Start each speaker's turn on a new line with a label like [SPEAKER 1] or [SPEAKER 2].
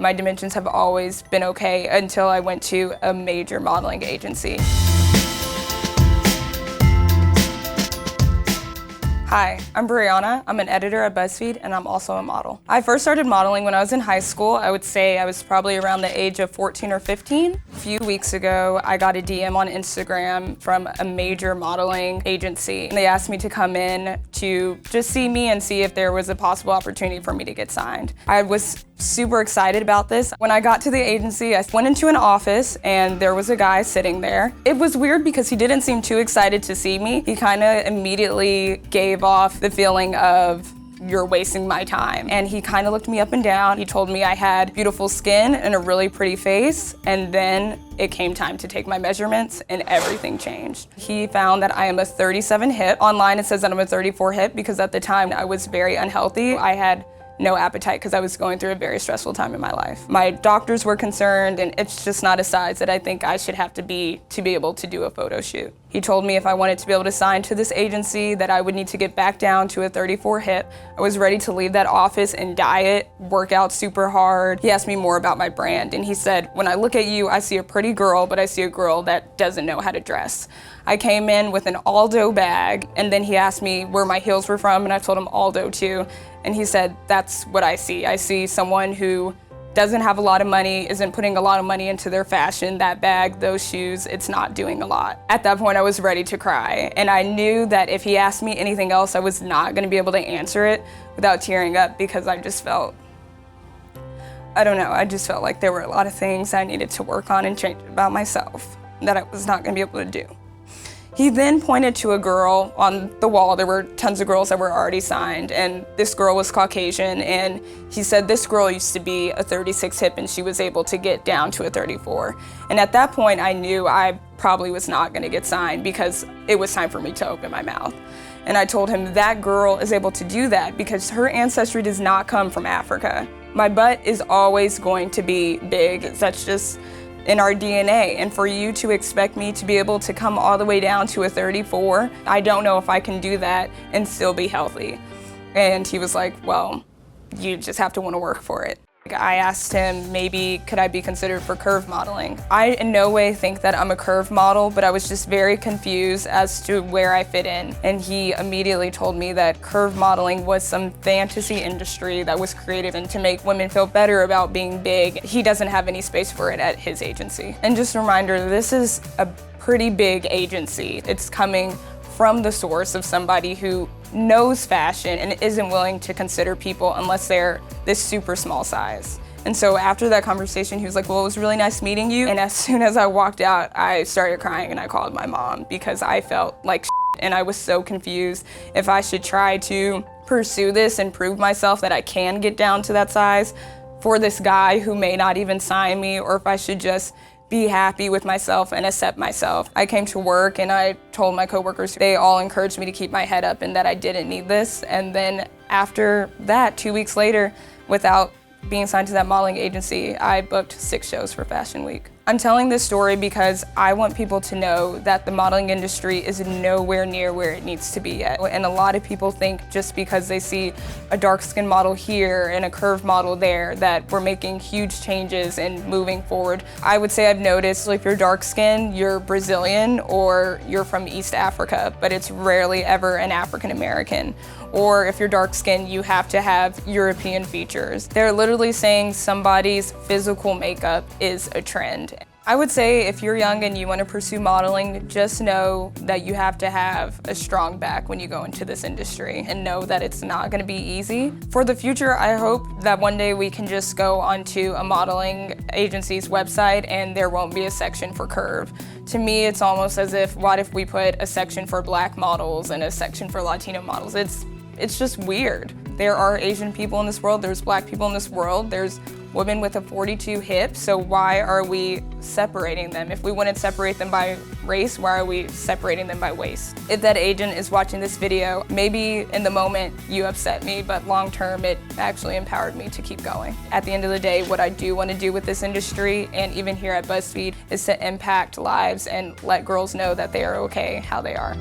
[SPEAKER 1] My dimensions have always been okay until I went to a major modeling agency. Hi, I'm Brianna. I'm an editor at BuzzFeed, and I'm also a model. I first started modeling when I was in high school. I would say I was probably around the age of 14 or 15. A few weeks ago, I got a DM on Instagram from a major modeling agency. They asked me to come in to just see me and see if there was a possible opportunity for me to get signed. I was super excited about this. When I got to the agency, I went into an office and there was a guy sitting there. It was weird because he didn't seem too excited to see me. He kind of immediately gave off the feeling of, you're wasting my time. And he kind of looked me up and down. He told me I had beautiful skin and a really pretty face. And then it came time to take my measurements and everything changed. He found that I am a 37 hip. Online it says that I'm a 34 hip because at the time I was very unhealthy. I had no appetite because I was going through a very stressful time in my life. My doctors were concerned, and it's just not a size that I think I should have to be able to do a photo shoot. He told me if I wanted to be able to sign to this agency that I would need to get back down to a 34 hip. I was ready to leave that office and diet, work out super hard. He asked me more about my brand, and he said, when I look at you, I see a pretty girl, but I see a girl that doesn't know how to dress. I came in with an Aldo bag, and then he asked me where my heels were from, and I told him Aldo too. And he said, that's what I see. I see someone who doesn't have a lot of money, isn't putting a lot of money into their fashion. That bag, those shoes, it's not doing a lot. At that point, I was ready to cry. And I knew that if he asked me anything else, I was not gonna be able to answer it without tearing up because I just felt, I don't know, I just felt like there were a lot of things I needed to work on and change about myself that I was not gonna be able to do. He then pointed to a girl on the wall. There were tons of girls that were already signed, and this girl was Caucasian, and he said this girl used to be a 36 hip and she was able to get down to a 34. And at that point, I knew I probably was not gonna get signed because it was time for me to open my mouth. And I told him that girl is able to do that because her ancestry does not come from Africa. My butt is always going to be big. That's just in our DNA, and for you to expect me to be able to come all the way down to a 34, I don't know if I can do that and still be healthy. And he was like, well, you just have to want to work for it. I asked him, maybe could I be considered for curve modeling? I in no way think that I'm a curve model, but I was just very confused as to where I fit in. And he immediately told me that curve modeling was some fantasy industry that was created and to make women feel better about being big. He doesn't have any space for it at his agency. And just a reminder, this is a pretty big agency. It's coming from the source of somebody who knows fashion and isn't willing to consider people unless they're this super small size. And so after that conversation, he was like, well, it was really nice meeting you. And as soon as I walked out, I started crying and I called my mom because I felt like and I was so confused if I should try to pursue this and prove myself that I can get down to that size for this guy who may not even sign me, or if I should just be happy with myself and accept myself. I came to work and I told my coworkers, they all encouraged me to keep my head up and that I didn't need this. And then after that, 2 weeks later, without being signed to that modeling agency, I booked 6 shows for Fashion Week. I'm telling this story because I want people to know that the modeling industry is nowhere near where it needs to be yet. And a lot of people think just because they see a dark-skinned model here and a curved model there that we're making huge changes and moving forward. I would say I've noticed, like, if you're dark-skinned, you're Brazilian or you're from East Africa, but it's rarely ever an African-American. Or if you're dark-skinned, you have to have European features. They're literally saying somebody's physical makeup is a trend. I would say if you're young and you want to pursue modeling, just know that you have to have a strong back when you go into this industry and know that it's not going to be easy. For the future, I hope that one day we can just go onto a modeling agency's website and there won't be a section for curve. To me, it's almost as if, what if we put a section for Black models and a section for Latino models? It's just weird. There are Asian people in this world, there's Black people in this world, there's women with a 42 hip, so why are we separating them? If we wouldn't separate them by race, why are we separating them by waist? If that agent is watching this video, maybe in the moment you upset me, but long term it actually empowered me to keep going. At the end of the day, what I do want to do with this industry, and even here at BuzzFeed, is to impact lives and let girls know that they are okay how they are.